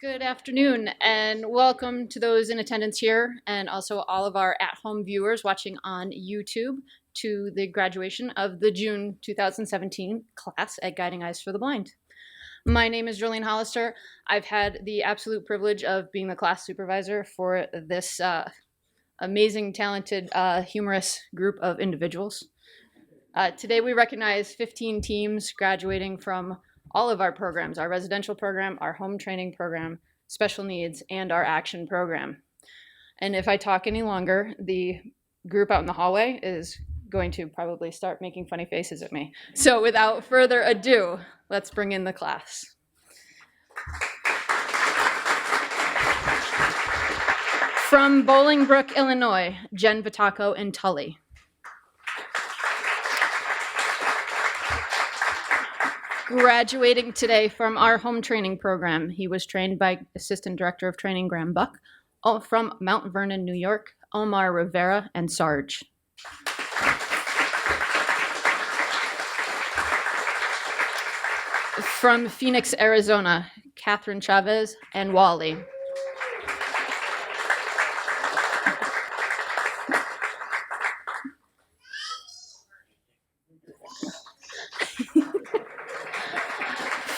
Good afternoon and welcome to those in attendance here and also all of our at-home viewers watching on YouTube to the graduation of the June 2017 class at Guiding Eyes for the Blind. My name is Jolene Hollister. I've had the absolute privilege of being the class supervisor for this amazing, talented, humorous group of individuals. Today we recognize 15 teams graduating from all of our programs, our residential program, our home training program, special needs, and our action program. And if I talk any longer, the group out in the hallway is going to probably start making funny faces at me. So without further ado, let's bring in the class. From Bolingbrook, Illinois, Jen Vitaco and Tully. Graduating today from our home training program, he was trained by Assistant Director of Training Graham Buck. From Mount Vernon, New York, Omar Rivera and Sarge. From Phoenix, Arizona, Catherine Chavez and Wally.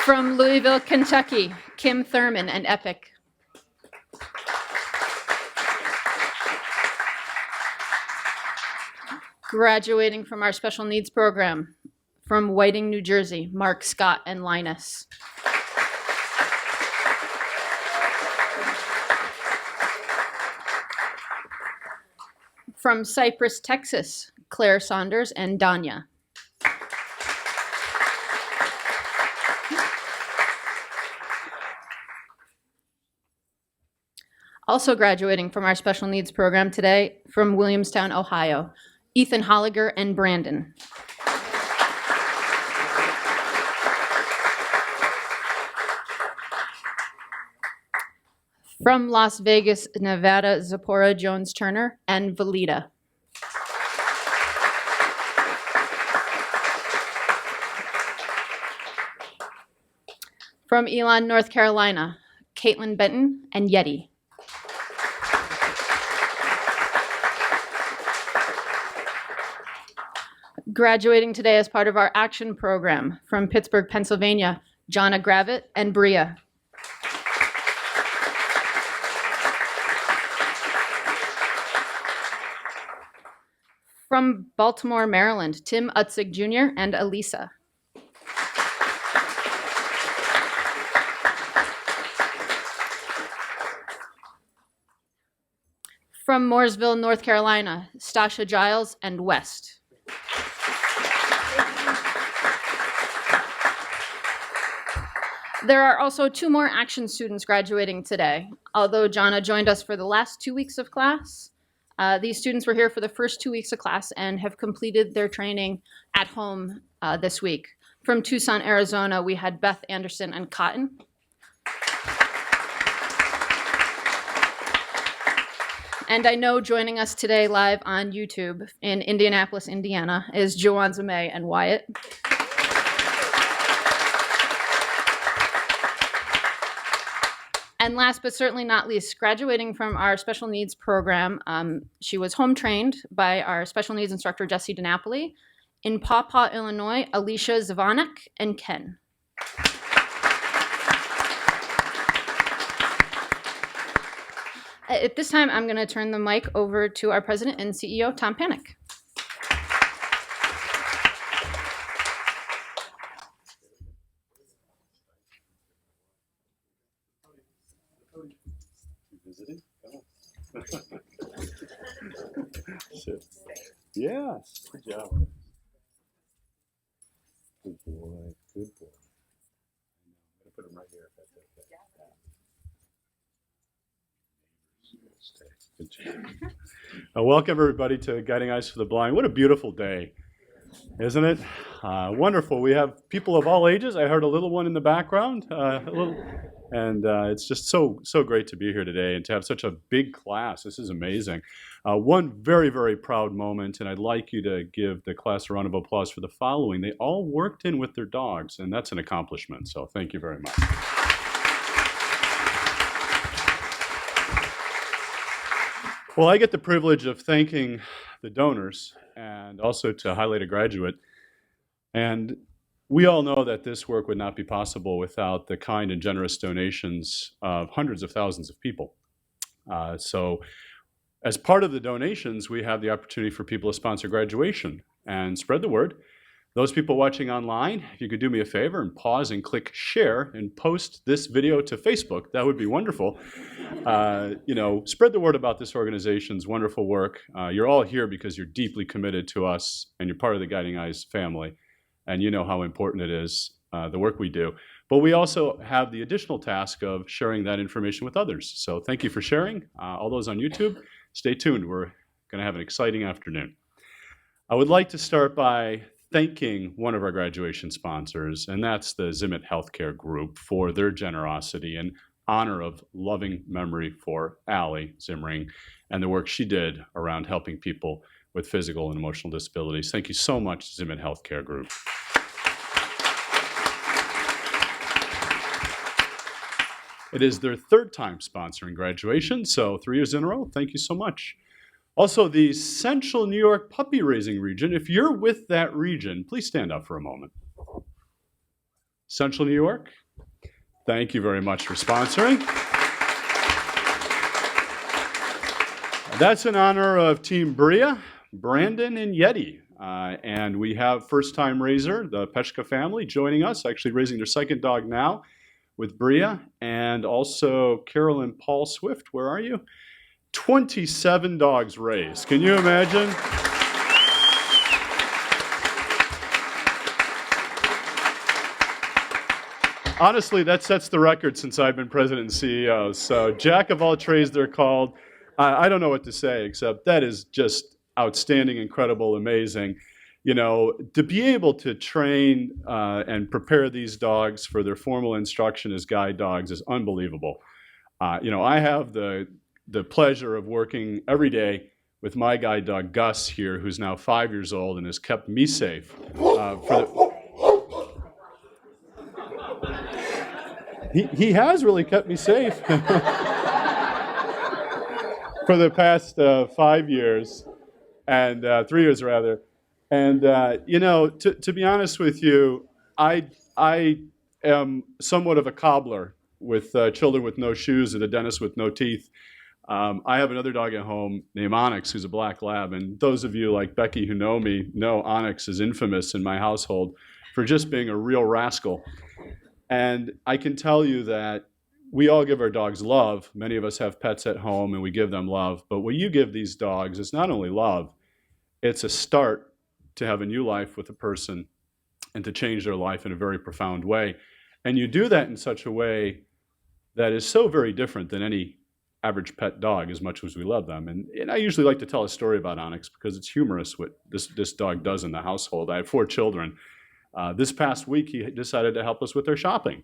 From Louisville, Kentucky, Kim Thurman and Epic. Graduating from our special needs program, from Whiting, New Jersey, Mark Scott and Linus. From Cypress, Texas, Claire Saunders and Danya. Also graduating from our special needs program today, from Williamstown, Ohio, Ethan Holliger and Brandon. From Las Vegas, Nevada, Zipporah Jones-Turner and Valida. From Elon, North Carolina, Caitlin Benton and Yeti. Graduating today as part of our action program, from Pittsburgh, Pennsylvania, Jonna Gravitt and Bria. From Baltimore, Maryland, Tim Utzig Jr. and Elisa. From Mooresville, North Carolina, Stasha Giles and West. There are also 2 more action students graduating today. Although Jonna joined us for the last 2 weeks of class, these students were here for the first 2 weeks of class and have completed their training at home this week. From Tucson, Arizona, we had Beth Anderson and Cotton. And I know joining us today live on YouTube in Indianapolis, Indiana, is Joanza May and Wyatt. And last but certainly not least, graduating from our special needs program, she was home trained by our special needs instructor, Jesse DiNapoli. In Paw Paw, Illinois, Alicia Zvanek and Ken. At this time, I'm going to turn the mic over to our president and CEO, Tom Panic. Yes, good job. Good boy, good boy. I'm going to put him right here if that's okay. Good job. Welcome everybody to Guiding Eyes for the Blind. What a beautiful day, isn't it? Wonderful. We have people of all ages. I heard a little one in the background, and it's just so great to be here today and to have such a big class. This is amazing. One very, very proud moment, and I'd like you to give the class a round of applause for the following. They all worked in with their dogs, and that's an accomplishment, so thank you very much. Well, I get the privilege of thanking the donors and also to highlight a graduate. And we all know that this work would not be possible without the kind and generous donations of hundreds of thousands of people. So as part of the donations, we have the opportunity for people to sponsor graduation and spread the word. Those people watching online, if you could do me a favor and pause and click share and post this video to Facebook, that would be wonderful. Spread the word about this organization's wonderful work. You're all here because you're deeply committed to us and you're part of the Guiding Eyes family. And you know how important it is, the work we do. But we also have the additional task of sharing that information with others. So thank you for sharing. All those on YouTube, stay tuned. We're going to have an exciting afternoon. I would like to start by thanking one of our graduation sponsors, and that's the Zimmet Healthcare Group, for their generosity in honor of loving memory for Allie Zimring and the work she did around helping people with physical and emotional disabilities. Thank you so much, Zimmet Healthcare Group. It is their third time sponsoring graduation, so 3 years in a row. Thank you so much. Also, the Central New York Puppy Raising Region, if you're with that region, please stand up for a moment. Central New York, thank you very much for sponsoring. That's in honor of Team Bria, Brandon, and Yeti. And we have first-time raiser, the Peshka family, joining us, actually raising their second dog now with Bria, and also Carol and Paul Swift. Where are you? 27 dogs raised. Can you imagine? Honestly, that sets the record since I've been president and CEO. So jack of all trades, they're called. I don't know what to say, except that is just outstanding, incredible, amazing. To be able to train and prepare these dogs for their formal instruction as guide dogs is unbelievable. I have the pleasure of working every day with my guide dog, Gus, here, who's now 5 years old and has kept me safe. He has really kept me safe for the past 5 years, and 3 years rather. And, to be honest with you, I am somewhat of a cobbler with children with no shoes and a dentist with no teeth. I have another dog at home named Onyx, who's a black lab. And those of you like Becky who know me know Onyx is infamous in my household for just being a real rascal. And I can tell you that we all give our dogs love. Many of us have pets at home and we give them love. But what you give these dogs is not only love, it's a start to have a new life with a person and to change their life in a very profound way. And you do that in such a way that is so very different than any average pet dog, as much as we love them. And I usually like to tell a story about Onyx because it's humorous what this dog does in the household. I have 4 children. This past week, he decided to help us with our shopping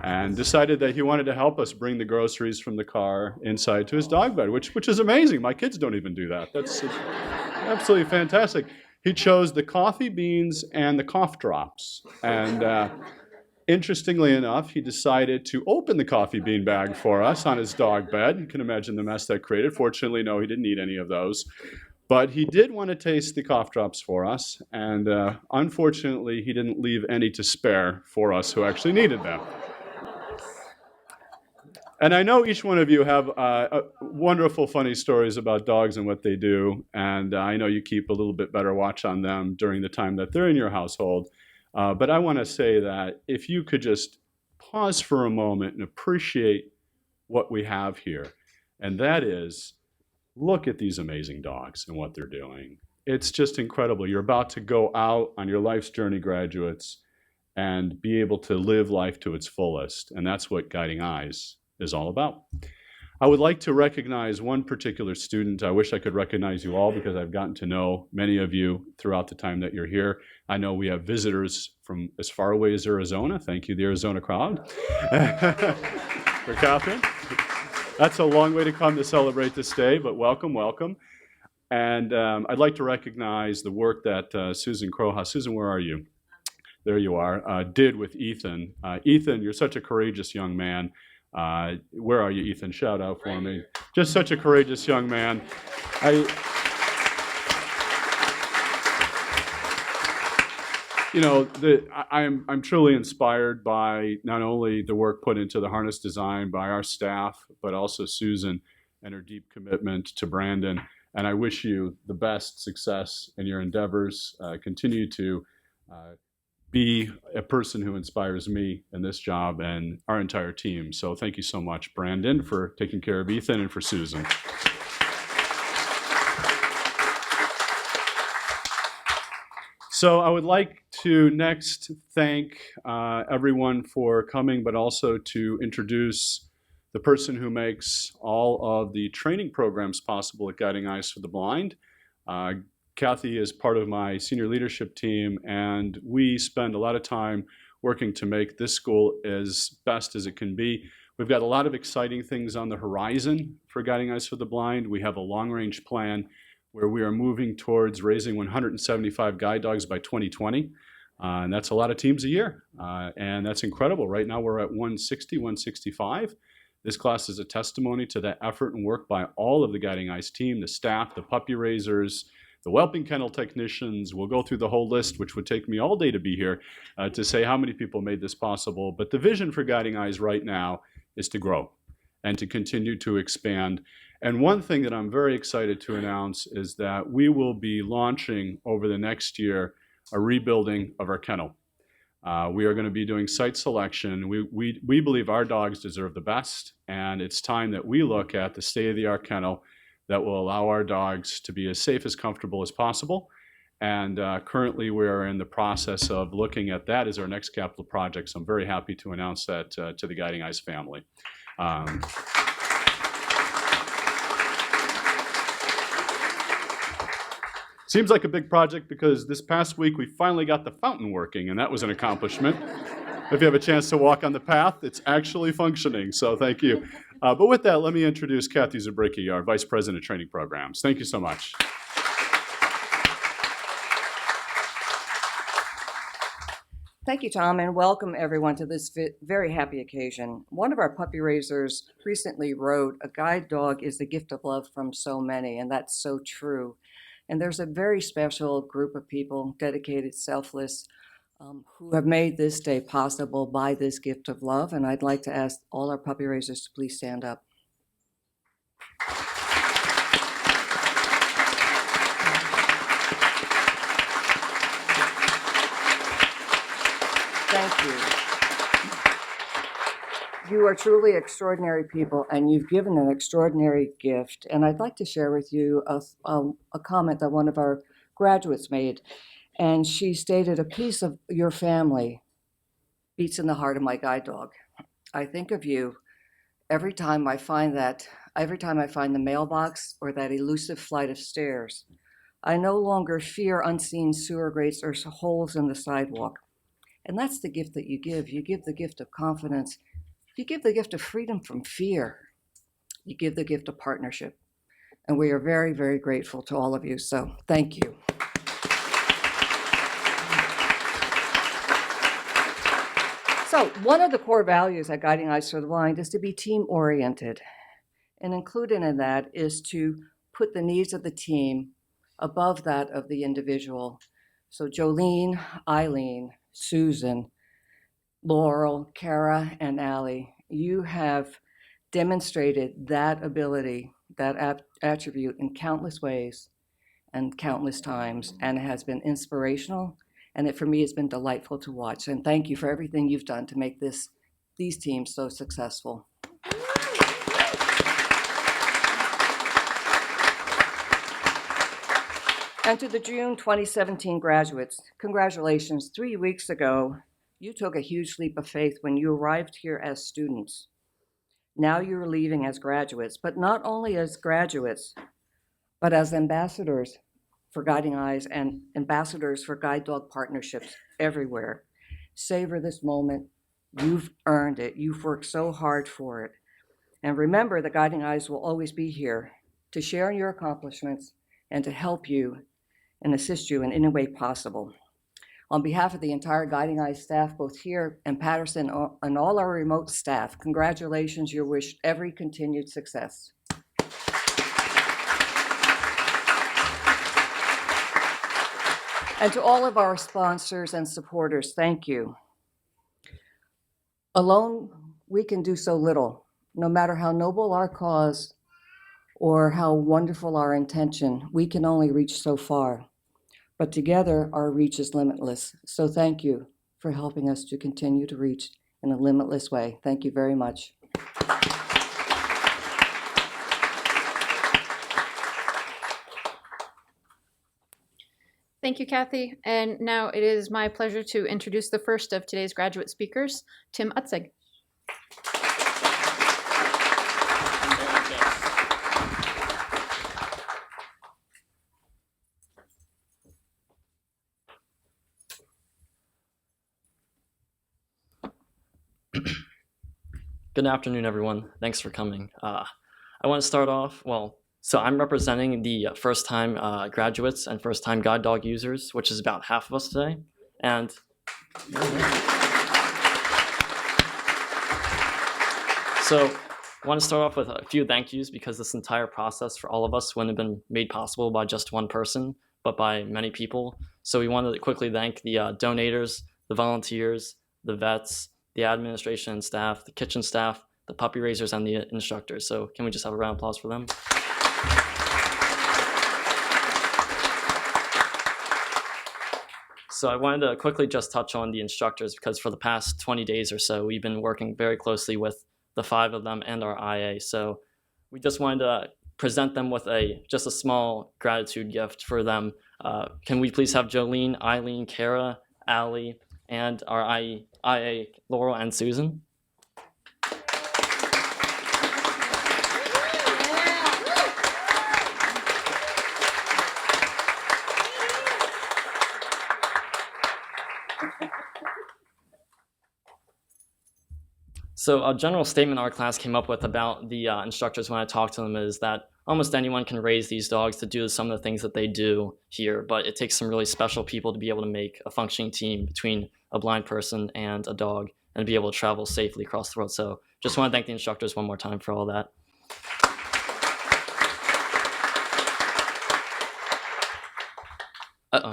and decided that he wanted to help us bring the groceries from the car inside to his dog bed, which is amazing. My kids don't even do that. That's absolutely fantastic. He chose the coffee beans and the cough drops. And interestingly enough, he decided to open the coffee bean bag for us on his dog bed. You can imagine the mess that created. Fortunately, no, he didn't need any of those. But he did want to taste the cough drops for us. And unfortunately, he didn't leave any to spare for us who actually needed them. And I know each one of you have wonderful, funny stories about dogs and what they do. And I know you keep a little bit better watch on them during the time that they're in your household. But I want to say that if you could just pause for a moment and appreciate what we have here, and that is, look at these amazing dogs and what they're doing. It's just incredible. You're about to go out on your life's journey, graduates, and be able to live life to its fullest. And that's what Guiding Eyes is all about. I would like to recognize one particular student. I wish I could recognize you all because I've gotten to know many of you throughout the time that you're here. I know we have visitors from as far away as Arizona. Thank you, the Arizona crowd, for Catherine. That's a long way to come to celebrate this day, but welcome, welcome. And I'd like to recognize the work that Susan Crowhouse, Susan, where are you? There you are, did with Ethan. Ethan, you're such a courageous young man. Where are you, Ethan? Shout out for me. Just such a courageous young man. I'm truly inspired by not only the work put into the harness design by our staff, but also Susan and her deep commitment to Brandon. And I wish you the best success in your endeavors. Continue to be a person who inspires me in this job and our entire team. So thank you so much, Brandon, for taking care of Ethan, and for Susan. So I would like to next thank everyone for coming, but also to introduce the person who makes all of the training programs possible at Guiding Eyes for the Blind. Kathy is part of my senior leadership team, and we spend a lot of time working to make this school as best as it can be. We've got a lot of exciting things on the horizon for Guiding Eyes for the Blind. We have a long-range plan where we are moving towards raising 175 guide dogs by 2020. And that's a lot of teams a year. And that's incredible. Right now we're at 160, 165. This class is a testimony to that effort and work by all of the Guiding Eyes team, the staff, the puppy raisers, the whelping kennel technicians. We'll go through the whole list, which would take me all day to be here to say how many people made this possible. But the vision for Guiding Eyes right now is to grow and to continue to expand. And one thing that I'm very excited to announce is that we will be launching over the next year a rebuilding of our kennel. We are going to be doing site selection. We believe our dogs deserve the best, and it's time that we look at the state-of-the-art kennel that will allow our dogs to be as safe, as comfortable as possible. And currently we are in the process of looking at that as our next capital project. So I'm very happy to announce that to the Guiding Eyes family. Seems like a big project because this past week we finally got the fountain working, and that was an accomplishment. If you have a chance to walk on the path, it's actually functioning, so thank you. But with that, let me introduce Kathy Zabricki, our Vice President of Training Programs. Thank you so much. Thank you, Tom, and welcome everyone to this very happy occasion. One of our puppy raisers recently wrote, "A guide dog is the gift of love from so many," and that's so true. And there's a very special group of people, dedicated, selfless, who have made this day possible by this gift of love. And I'd like to ask all our puppy raisers to please stand up. Thank you. You are truly extraordinary people, and you've given an extraordinary gift. And I'd like to share with you a comment that one of our graduates made. And she stated, "A piece of your family beats in the heart of my guide dog. I think of you every time I find the mailbox or that elusive flight of stairs. I no longer fear unseen sewer grates or holes in the sidewalk." And that's the gift that you give. You give the gift of confidence. You give the gift of freedom from fear. You give the gift of partnership. And we are very, very grateful to all of you. So thank you. So one of the core values at Guiding Eyes for the Blind is to be team-oriented. And included in that is to put the needs of the team above that of the individual. So Jolene, Eileen, Susan, Laurel, Kara, and Allie, you have demonstrated that ability, that attribute in countless ways and countless times, and it has been inspirational, and for me, it's been delightful to watch. And thank you for everything you've done to make these teams so successful. And to the June 2017 graduates, congratulations. 3 weeks ago, you took a huge leap of faith when you arrived here as students. Now you're leaving as graduates, but not only as graduates, but as ambassadors for Guiding Eyes and ambassadors for guide dog partnerships everywhere. Savor this moment. You've earned it. You've worked so hard for it. And remember that Guiding Eyes will always be here to share in your accomplishments and to help you and assist you in any way possible. On behalf of the entire Guiding Eyes staff, both here in Patterson and all our remote staff, congratulations. You wish every continued success. And to all of our sponsors and supporters, thank you. Alone, we can do so little, no matter how noble our cause or how wonderful our intention, we can only reach so far. But together, our reach is limitless. So thank you for helping us to continue to reach in a limitless way. Thank you very much. Thank you, Kathy. And now it is my pleasure to introduce the first of today's graduate speakers, Tim Utzig. Good afternoon, everyone. Thanks for coming. I want to start off, so I'm representing the first-time graduates and first-time guide dog users, which is about half of us today. And so I want to start off with a few thank yous because this entire process for all of us wouldn't have been made possible by just one person, but by many people. So we wanted to quickly thank the donators, the volunteers, the vets, the administration and staff, the kitchen staff, the puppy raisers, and the instructors. So can we just have a round of applause for them? So I wanted to quickly just touch on the instructors because for the past 20 days or so, we've been working very closely with the 5 of them and our IA. So we just wanted to present them with just a small gratitude gift for them. Can we please have Jolene, Eileen, Kara, Allie, and our IA, Laurel and Susan? So a general statement our class came up with about the instructors when I talked to them is that almost anyone can raise these dogs to do some of the things that they do here, but it takes some really special people to be able to make a functioning team between a blind person and a dog and be able to travel safely across the world. So just want to thank the instructors one more time for all that.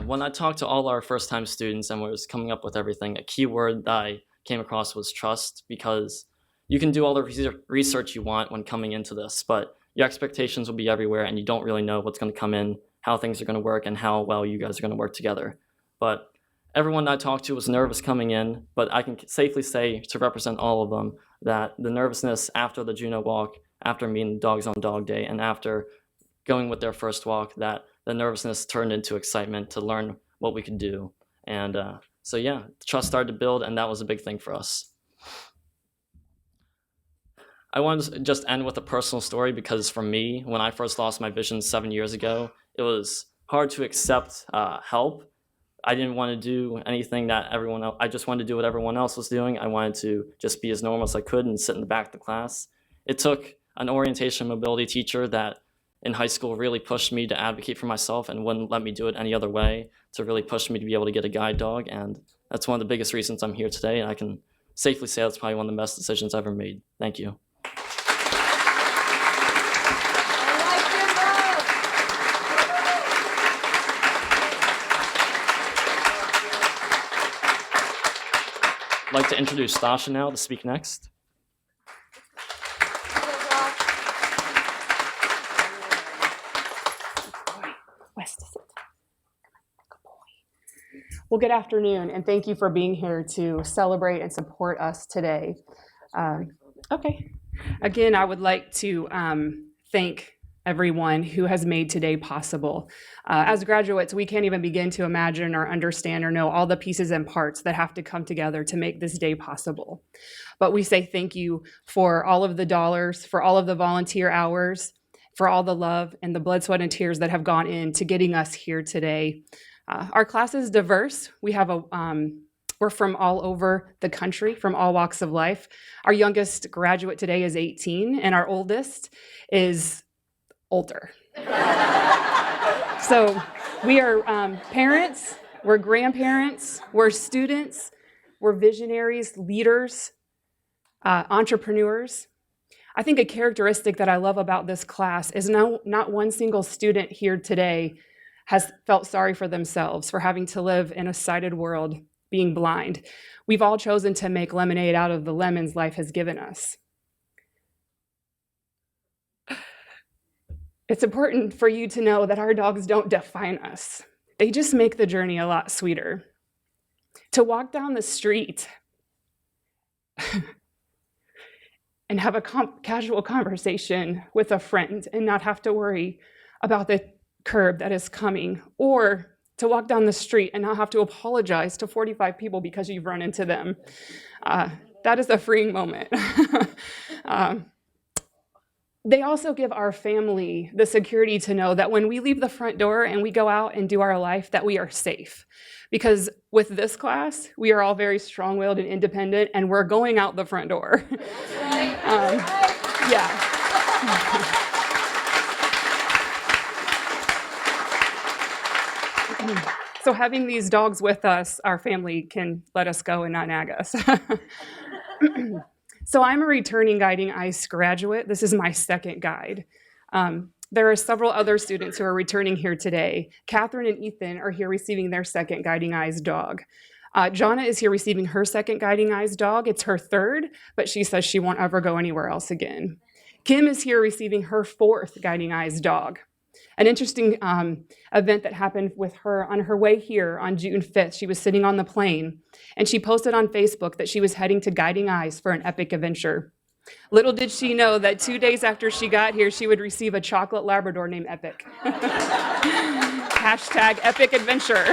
When I talked to all our first-time students and was coming up with everything, a key word that I came across was trust, because you can do all the research you want when coming into this, but your expectations will be everywhere and you don't really know what's going to come in, how things are going to work, and how well you guys are going to work together. But everyone I talked to was nervous coming in, but I can safely say, to represent all of them, that the nervousness after the Juneau walk, after meeting dogs on dog day, and after going with their first walk, that the nervousness turned into excitement to learn what we could do. And so yeah, trust started to build, and that was a big thing for us. I wanted to just end with a personal story because for me, when I first lost my vision 7 years ago, it was hard to accept help. I didn't want to do anything that everyone else, I just wanted to do what everyone else was doing. I wanted to just be as normal as I could and sit in the back of the class. It took an orientation mobility teacher that in high school really pushed me to advocate for myself and wouldn't let me do it any other way, to really push me to be able to get a guide dog. And that's one of the biggest reasons I'm here today. And I can safely say that's probably one of the best decisions I've ever made. Thank you. I'd like to introduce Stasha now to speak next. Well, good afternoon, and thank you for being here to celebrate and support us today. Again, I would like to thank everyone who has made today possible. As graduates, we can't even begin to imagine or understand or know all the pieces and parts that have to come together to make this day possible. But we say thank you for all of the dollars, for all of the volunteer hours, for all the love and the blood, sweat, and tears that have gone into getting us here today. Our class is diverse. We have we're from all over the country, from all walks of life. Our youngest graduate today is 18, and our oldest is older. So we are parents, we're grandparents, we're students, we're visionaries, leaders, entrepreneurs. I think a characteristic that I love about this class is not one single student here today has felt sorry for themselves for having to live in a sighted world, being blind. We've all chosen to make lemonade out of the lemons life has given us. It's important for you to know that our dogs don't define us. They just make the journey a lot sweeter. To walk down the street and have a casual conversation with a friend and not have to worry about the curb that is coming, or to walk down the street and not have to apologize to 45 people because you've run into them. That is a freeing moment. They also give our family the security to know that when we leave the front door and we go out and do our life, that we are safe. Because with this class, we are all very strong-willed and independent, and we're going out the front door. Yeah. So having these dogs with us, our family can let us go and not nag us. So I'm a returning Guiding Eyes graduate. This is my second guide. There are several other students who are returning here today. Catherine and Ethan are here receiving their second Guiding Eyes dog. Jonna is here receiving her second Guiding Eyes dog. It's her third, but she says she won't ever go anywhere else again. Kim is here receiving her fourth Guiding Eyes dog. An interesting event that happened with her on her way here on June 5th, she was sitting on the plane and she posted on Facebook that she was heading to Guiding Eyes for an epic adventure. Little did she know that 2 days after she got here, she would receive a chocolate Labrador named Epic. Hashtag epic adventure.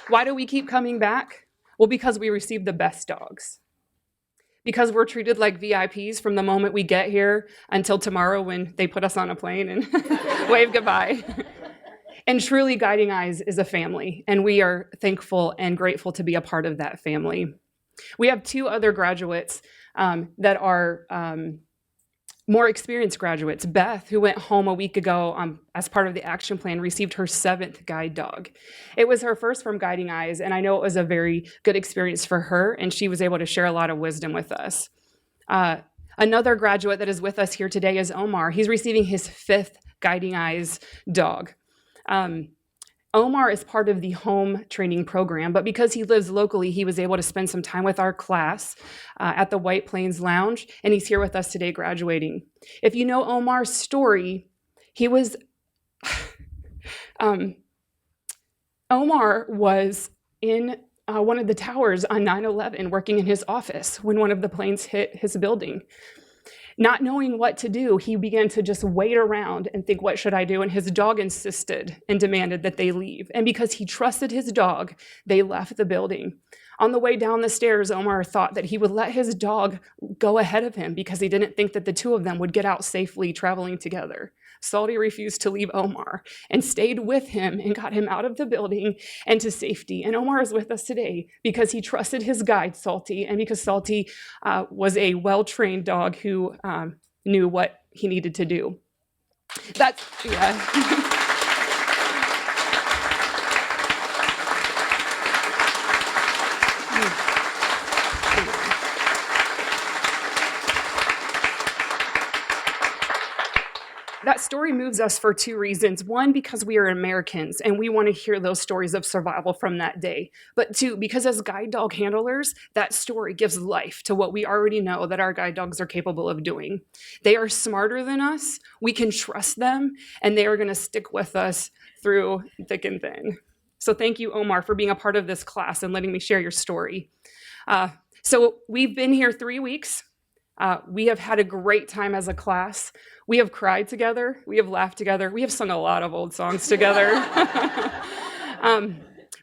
Why do we keep coming back? Well, because we received the best dogs. Because we're treated like VIPs from the moment we get here until tomorrow when they put us on a plane and wave goodbye. And truly, Guiding Eyes is a family, and we are thankful and grateful to be a part of that family. We have two other graduates that are more experienced graduates. Beth, who went home a week ago as part of the action plan, received her 7th guide dog. It was her first from Guiding Eyes, and I know it was a very good experience for her, and she was able to share a lot of wisdom with us. Another graduate that is with us here today is Omar. He's receiving his 5th Guiding Eyes dog. Omar is part of the home training program, but because he lives locally, he was able to spend some time with our class at the White Plains Lounge, and he's here with us today graduating. If you know Omar's story, he was, Omar was in one of the towers on 9/11 working in his office when one of the planes hit his building. Not knowing what to do, he began to just wait around and think, what should I do? And his dog insisted and demanded that they leave. And because he trusted his dog, they left the building. On the way down the stairs, Omar thought that he would let his dog go ahead of him because he didn't think that the two of them would get out safely traveling together. Salty refused to leave Omar and stayed with him and got him out of the building and to safety. And Omar is with us today because he trusted his guide, Salty, and because Salty was a well-trained dog who knew what he needed to do. Yeah. That story moves us for two reasons. One, because we are Americans and we want to hear those stories of survival from that day. But two, because as guide dog handlers, that story gives life to what we already know that our guide dogs are capable of doing. They are smarter than us, we can trust them, and they are going to stick with us through thick and thin. So thank you, Omar, for being a part of this class and letting me share your story. So we've been here 3 weeks. We have had a great time as a class. We have cried together. We have laughed together. We have sung a lot of old songs together.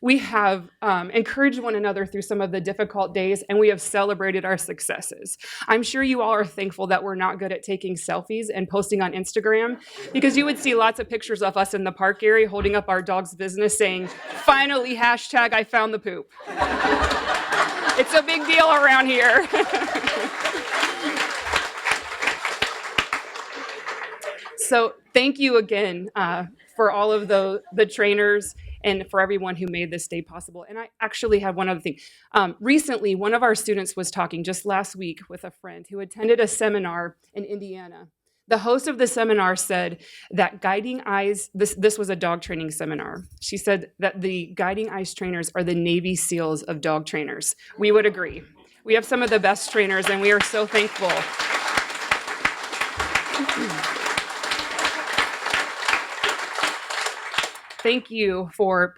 We have encouraged one another through some of the difficult days, and we have celebrated our successes. I'm sure you all are thankful that we're not good at taking selfies and posting on Instagram, because you would see lots of pictures of us in the park area holding up our dog's business saying, finally, hashtag I found the poop. It's a big deal around here. So thank you again for all of the trainers and for everyone who made this day possible. And I actually have one other thing. Recently, one of our students was talking just last week with a friend who attended a seminar in Indiana The host of the seminar said that Guiding Eyes, this was a dog training seminar. She said that the Guiding Eyes trainers are the Navy SEALs of dog trainers. We would agree. We have some of the best trainers, and we are so thankful. Thank you for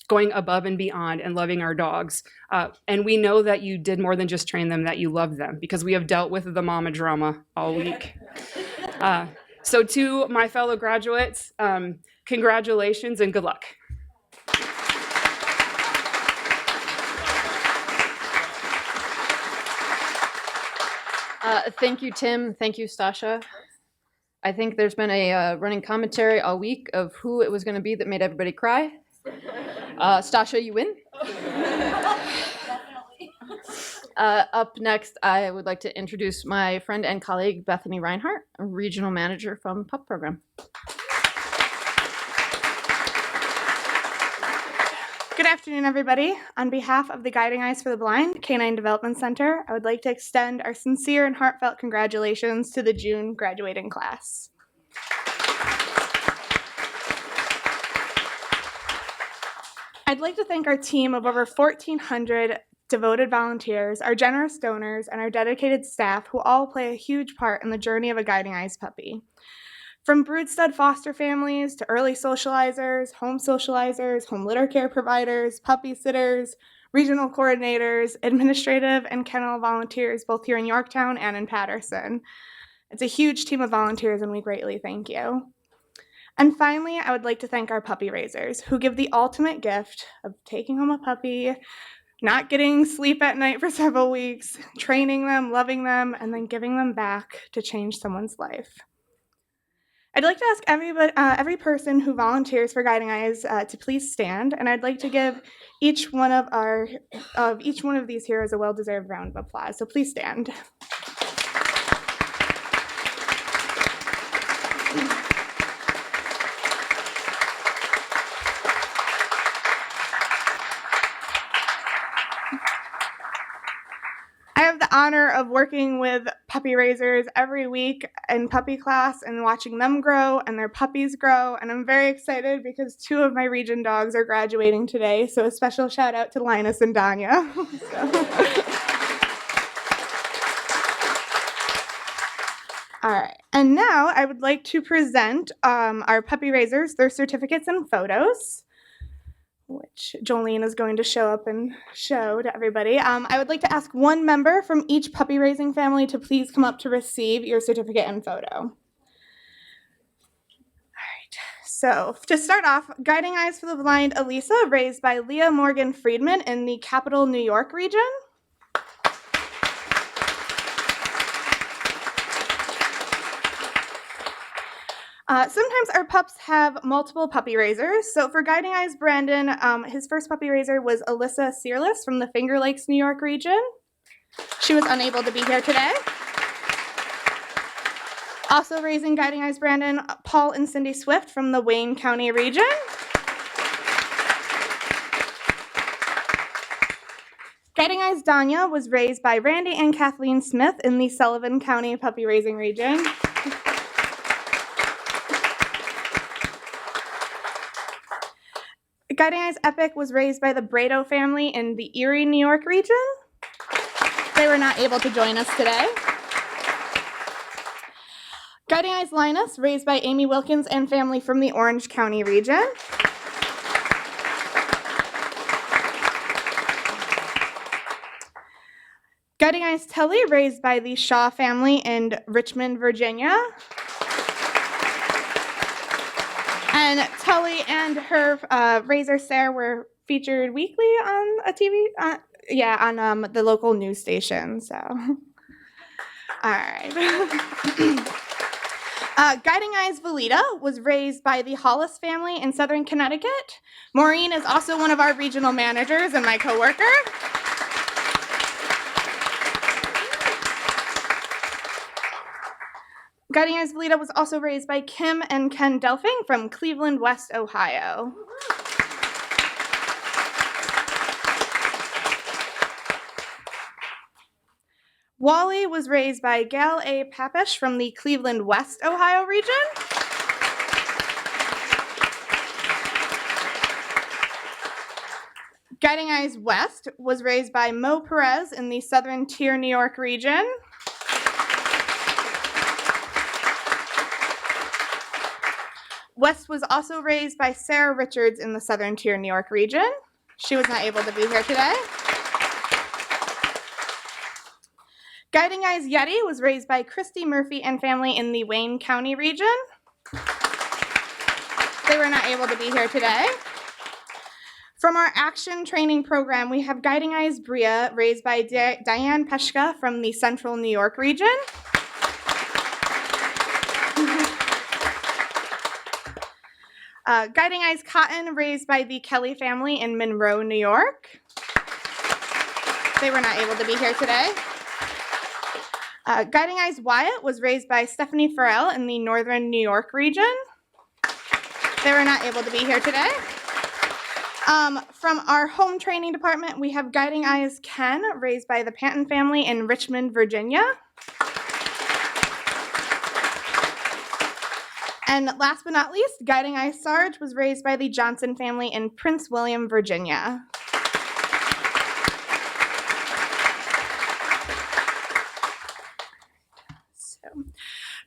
going above and beyond and loving our dogs. And we know that you did more than just train them, that you love them, because we have dealt with the mama drama all week. So to my fellow graduates, congratulations and good luck. Thank you, Tim. Thank you, Stasha. I think there's been a running commentary all week of who it was going to be that made everybody cry. Stasha, you win. Up next, I would like to introduce my friend and colleague, Bethany Reinhart, a regional manager from PUP program. Good afternoon, everybody. On behalf of the Guiding Eyes for the Blind Canine Development Center, I would like to extend our sincere and heartfelt congratulations to the June graduating class. I'd like to thank our team of over 1,400 devoted volunteers, our generous donors, and our dedicated staff who all play a huge part in the journey of a Guiding Eyes puppy. From brood-stud foster families to early socializers, home litter care providers, puppy sitters, regional coordinators, administrative and kennel volunteers, both here in Yorktown and in Patterson. It's a huge team of volunteers, and we greatly thank you. And finally, I would like to thank our puppy raisers, who give the ultimate gift of taking home a puppy, not getting sleep at night for several weeks, training them, loving them, and then giving them back to change someone's life. I'd like to ask every person who volunteers for Guiding Eyes to please stand, and I'd like to give each one of these heroes a well-deserved round of applause. So please stand. I have the honor of working with puppy raisers every week in puppy class and watching them grow and their puppies grow. And I'm very excited because 2 of my region dogs are graduating today. So a special shout out to Linus and Danya. All right. And now I would like to present our puppy raisers, their certificates and photos, which Jolene is going to show up and show to everybody. I would like to ask one member from each puppy raising family to please come up to receive your certificate and photo. All right, so to start off, Guiding Eyes for the Blind Elisa, raised by Leah Morgan Friedman in the Capital New York region. Sometimes our pups have multiple puppy raisers. So for Guiding Eyes Brandon, his first puppy raiser was Alyssa Searless from the Finger Lakes, New York region. She was unable to be here today. Also raising Guiding Eyes Brandon, Paul and Cindy Swift from the Wayne County region. Guiding Eyes Danya was raised by Randy and Kathleen Smith in the Sullivan County puppy raising region. Guiding Eyes Epic was raised by the Brado family in the Erie, New York region. They were not able to join us today. Guiding Eyes Linus, raised by Amy Wilkins and family from the Orange County region. Guiding Eyes Telly, raised by the Shaw family in Richmond, Virginia. And Tully and her raiser Sarah were featured weekly on a TV, on the local news station. So, all right. Guiding Eyes Velita was raised by the Hollis family in Southern Connecticut. Maureen is also one of our regional managers and my coworker. Guiding Eyes Velita was also raised by Kim and Ken Delphing from Cleveland, West Ohio. Wally was raised by Gail A. Papish from the Cleveland West, Ohio region. Guiding Eyes West was raised by Mo Perez in the Southern Tier, New York region. West was also raised by Sarah Richards in the Southern Tier, New York region. She was not able to be here today. Guiding Eyes Yeti was raised by Christy Murphy and family in the Wayne County region. They were not able to be here today. From our action training program, we have Guiding Eyes Bria, raised by Diane Peshka from the Central New York region. Guiding Eyes Cotton, raised by the Kelly family in Monroe, New York. They were not able to be here today. Guiding Eyes Wyatt was raised by Stephanie Farrell in the Northern New York region. They were not able to be here today. From our home training department, we have Guiding Eyes Ken, raised by the Panton family in Richmond, Virginia. And last but not least, Guiding Eyes Sarge was raised by the Johnson family in Prince William, Virginia.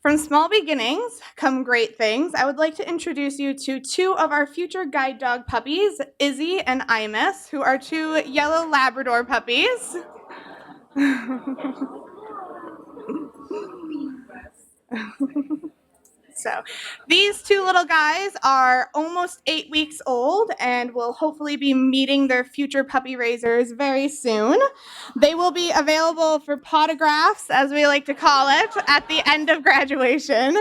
From small beginnings come great things. I would like to introduce you to two of our future guide dog puppies, Izzy and Imus, who are two yellow Labrador puppies. So these two little guys are almost 8 weeks old and will hopefully be meeting their future puppy raisers very soon. They will be available for potographs, as we like to call it, at the end of graduation.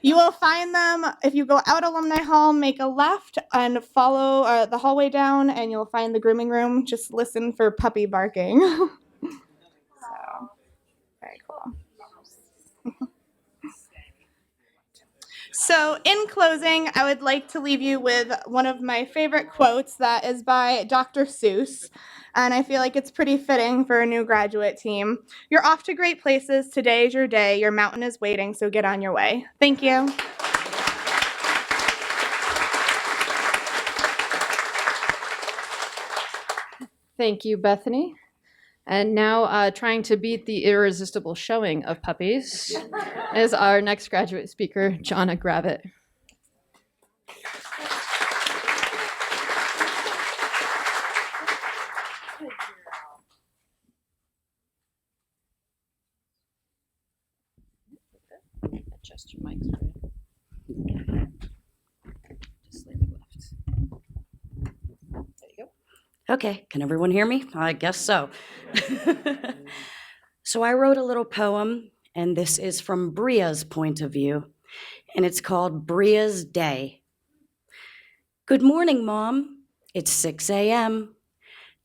You will find them if you go out Alumni Hall, make a left and follow the hallway down, and you'll find the grooming room. Just listen for puppy barking. So, very cool. So in closing, I would like to leave you with one of my favorite quotes that is by Dr. Seuss, and I feel like it's pretty fitting for a new graduate team. You're off to great places. Today is your day. Your mountain is waiting, so get on your way. Thank you. Thank you, Bethany. And now, trying to beat the irresistible showing of puppies is our next graduate speaker, Jonna Gravitt. Adjust your mic. Just slightly left. There you go. Okay, can everyone hear me? I guess so. So I wrote a little poem, and this is from Bria's point of view, and it's called Bria's Day. Good morning, Mom. It's 6 a.m.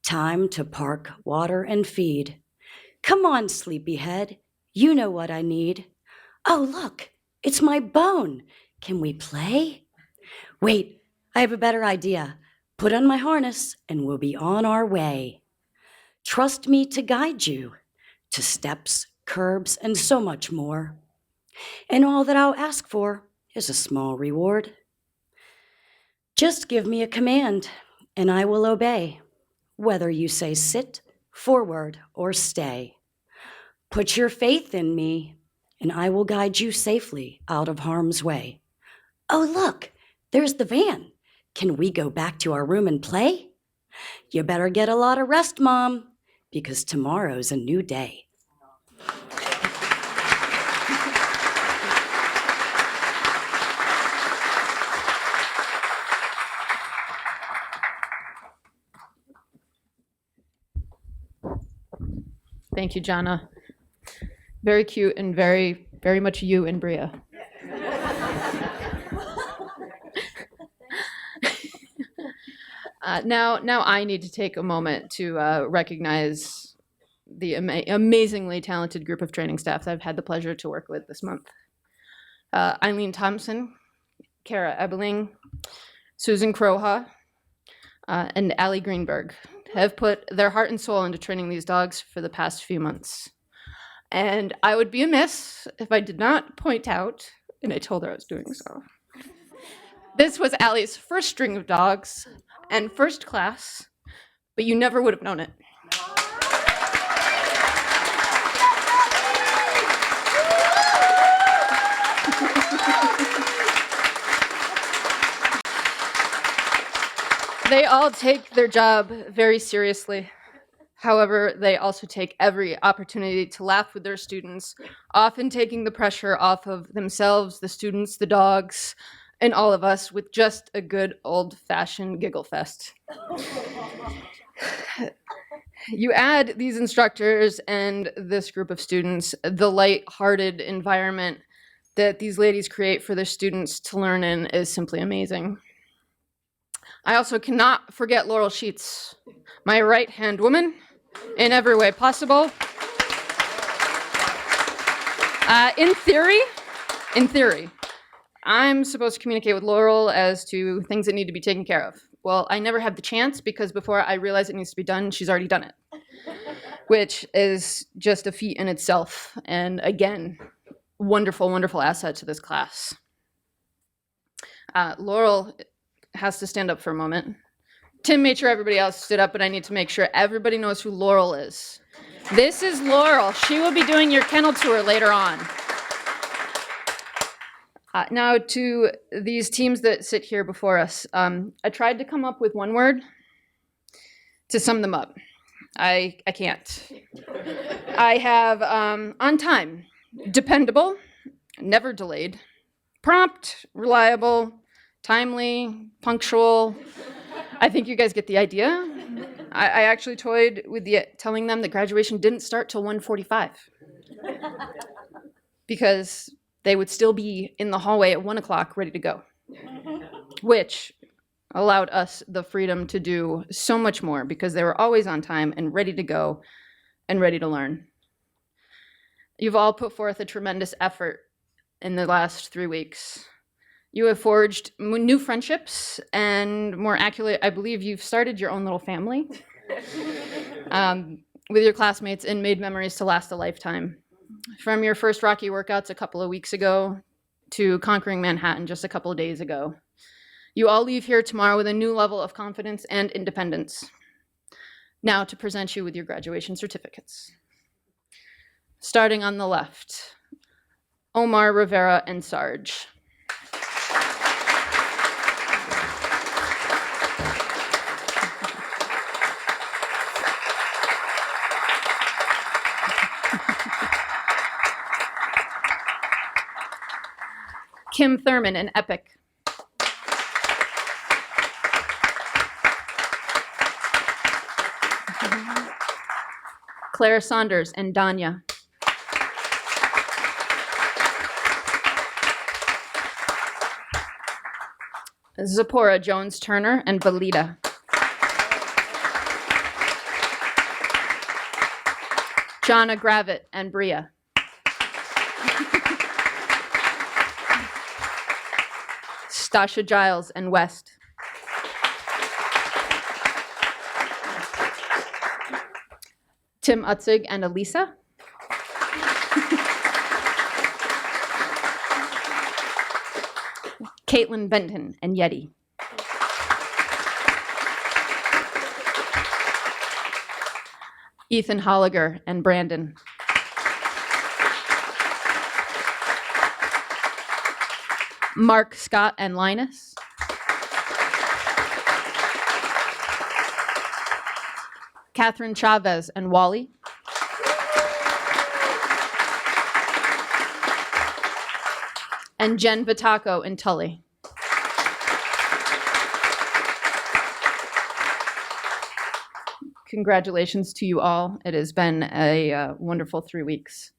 Time to park, water, and feed. Come on, sleepyhead. You know what I need. Oh, look, it's my bone. Can we play? Wait, I have a better idea. Put on my harness and we'll be on our way. Trust me to guide you to steps, curbs, and so much more. And all that I'll ask for is a small reward. Just give me a command and I will obey, whether you say sit, forward, or stay. Put your faith in me and I will guide you safely out of harm's way. Oh, look, there's the van. Can we go back to our room and play? You better get a lot of rest, Mom, because tomorrow's a new day. Thank you, Jonna. Very cute and very, very much you and Bria. Now I need to take a moment to recognize the amazingly talented group of training staff that I've had the pleasure to work with this month. Eileen Thompson, Kara Ebeling, Susan Kroha, and Allie Greenberg have put their heart and soul into training these dogs for the past few months. And I would be amiss if I did not point out, and I told her I was doing so. This was Allie's first string of dogs and first class, but you never would have known it. They all take their job very seriously. However, they also take every opportunity to laugh with their students, often taking the pressure off of themselves, the students, the dogs, and all of us with just a good old-fashioned giggle fest. You add these instructors and this group of students, the light-hearted environment that these ladies create for their students to learn in is simply amazing. I also cannot forget Laurel Sheets, my right-hand woman in every way possible. In theory, I'm supposed to communicate with Laurel as to things that need to be taken care of. Well, I never have the chance because before I realize it needs to be done, she's already done it, which is just a feat in itself. And again, wonderful, wonderful asset to this class. Laurel has to stand up for a moment. Tim made sure everybody else stood up, but I need to make sure everybody knows who Laurel is. This is Laurel. She will be doing your kennel tour later on. Now to these teams that sit here before us. I tried to come up with one word to sum them up. I can't. I have on time, dependable, never delayed, prompt, reliable, timely, punctual. I think you guys get the idea. I actually toyed with telling them that graduation didn't start till 1:45 because they would still be in the hallway at 1 o'clock ready to go, which allowed us the freedom to do so much more because they were always on time and ready to go and ready to learn. You've all put forth a tremendous effort in the last 3 weeks. You have forged new friendships, and more accurately, I believe you've started your own little family with your classmates and made memories to last a lifetime. From your first Rocky workouts a couple of weeks ago to conquering Manhattan just a couple of days ago. You all leave here tomorrow with a new level of confidence and independence. Now to present you with your graduation certificates. Starting on the left, Omar, Rivera, and Sarge. Kim Thurman and Epic. Claire Saunders and Danya. Zipporah Jones-Turner and Valida. Jonna Gravitt and Bria. Stasha Giles and West. Tim Utzig and Elisa. Caitlin Benton and Yeti. Ethan Holliger and Brandon. Mark, Scott, and Linus. Catherine Chavez and Wally. And Jen Vitaco and Tully. Congratulations to you all. It has been a wonderful 3 weeks.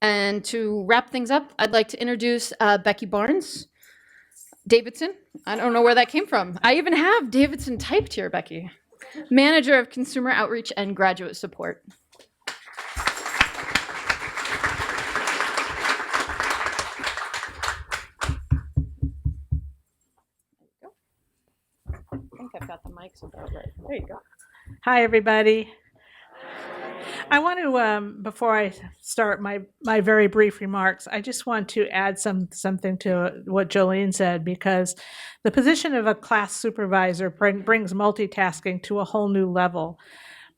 And to wrap things up, I'd like to introduce Becky Barnes Davidson. I don't know where that came from. I even have Davidson typed here, Becky. Manager of Consumer Outreach and Graduate Support. I think I've got the mics about right. There you go. Hi, everybody. I want to, before I start my very brief remarks, I just want to add something to what Jolene said, because the position of a class supervisor brings multitasking to a whole new level.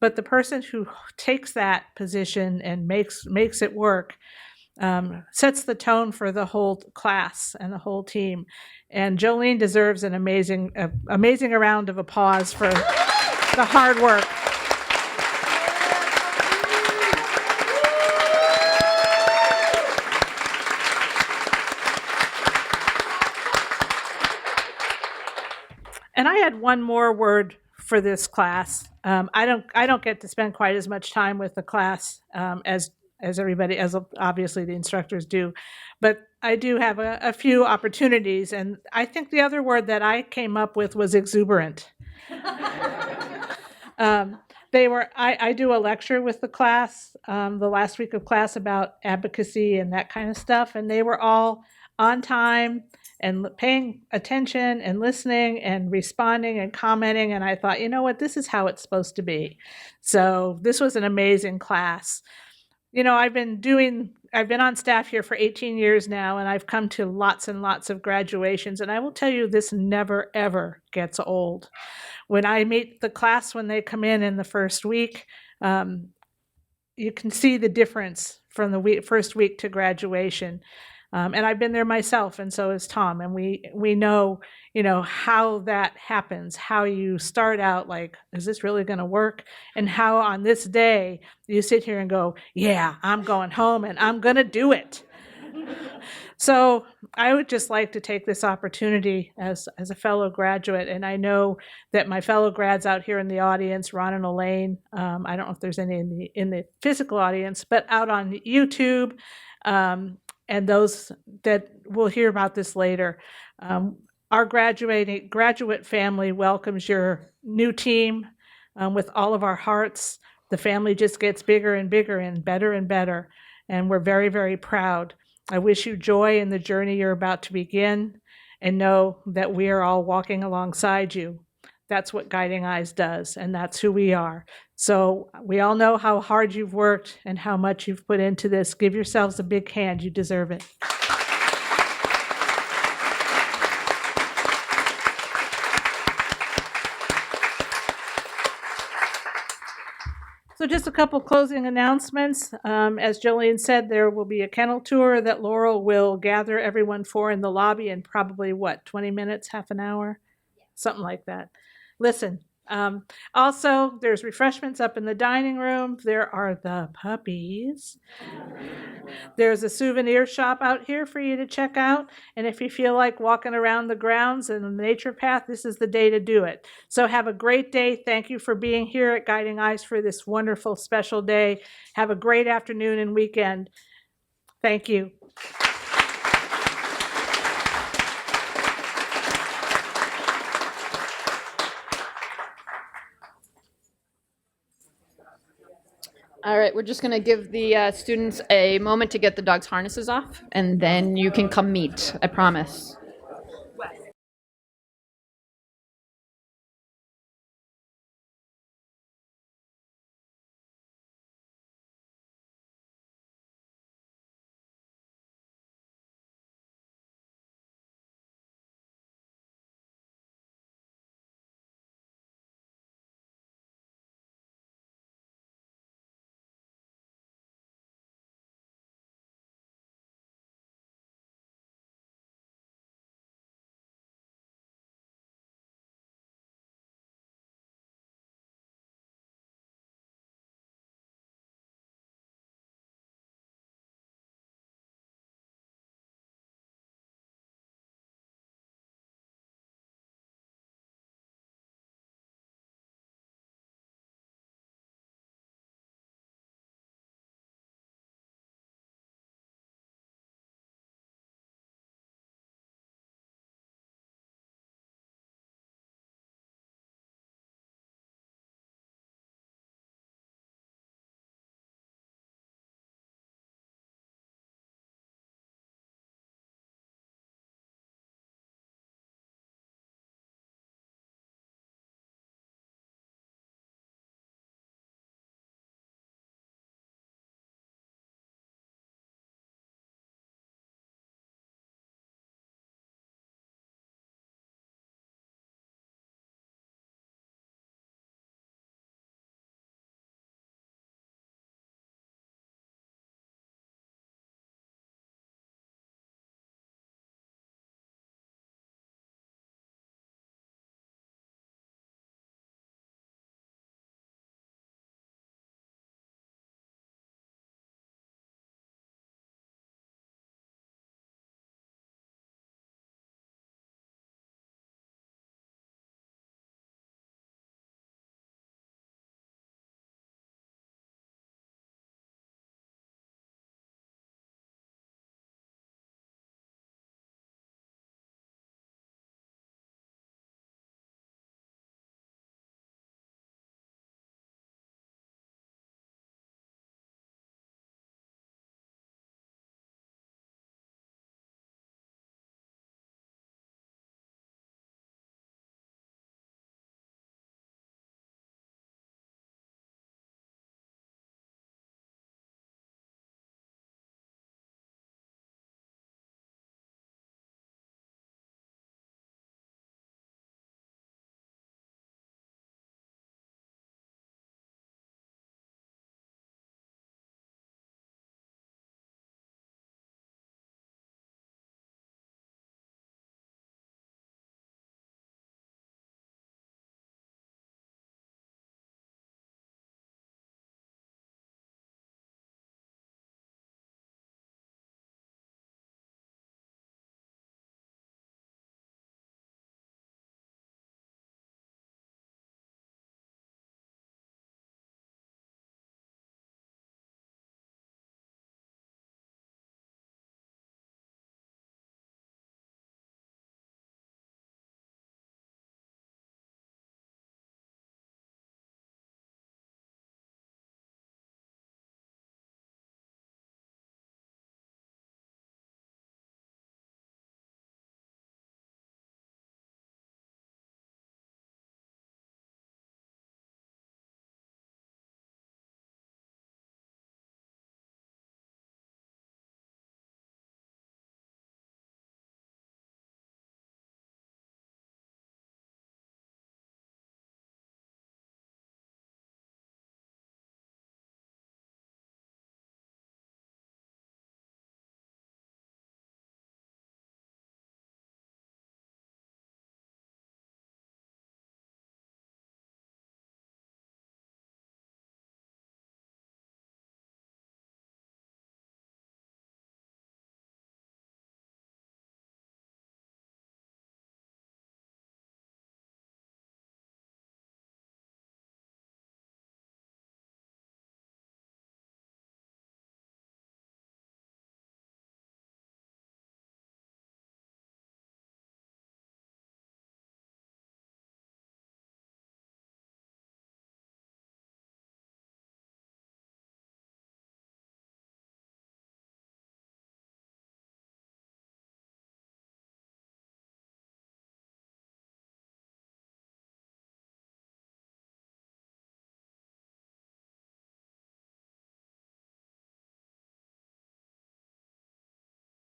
But the person who takes that position and makes it work sets the tone for the whole class and the whole team. And Jolene deserves an amazing round of applause for the hard work. And I had one more word for this class. I don't get to spend quite as much time with the class as everybody, as obviously the instructors do, but I do have a few opportunities. And I think the other word that I came up with was exuberant. I do a lecture with the class the last week of class about advocacy and that kind of stuff, and they were all on time and paying attention and listening and responding and commenting. And I thought, you know what, this is how it's supposed to be. So this was an amazing class. You know, I've been on staff here for 18 years now, and I've come to lots and lots of graduations. And I will tell you, this never, ever gets old. When I meet the class, when they come in the first week, you can see the difference from the first week to graduation. And I've been there myself, and so has Tom. And we know, how that happens, how you start out like, is this really going to work? And how on this day you sit here and go, yeah, I'm going home and I'm going to do it. So I would just like to take this opportunity as a fellow graduate, and I know that my fellow grads out here in the audience, Ron and Elaine, I don't know if there's any in the physical audience, but out on YouTube, and those that will hear about this later. Our graduate family welcomes your new team with all of our hearts. The family just gets bigger and bigger and better, and we're very, very proud. I wish you joy in the journey you're about to begin, and know that we are all walking alongside you. That's what Guiding Eyes does, and that's who we are. So we all know how hard you've worked and how much you've put into this. Give yourselves a big hand. You deserve it. So just a couple closing announcements. As Jolene said, there will be a kennel tour that Laurel will gather everyone for in the lobby in probably, 20 minutes, half an hour? Something like that. Listen, also, there's refreshments up in the dining room. There are the puppies. There's a souvenir shop out here for you to check out. And if you feel like walking around the grounds and the nature path, this is the day to do it. So have a great day. Thank you for being here at Guiding Eyes for this wonderful special day. Have a great afternoon and weekend. Thank you. All right, we're just going to give the students a moment to get the dogs' harnesses off, and then you can come meet, I promise.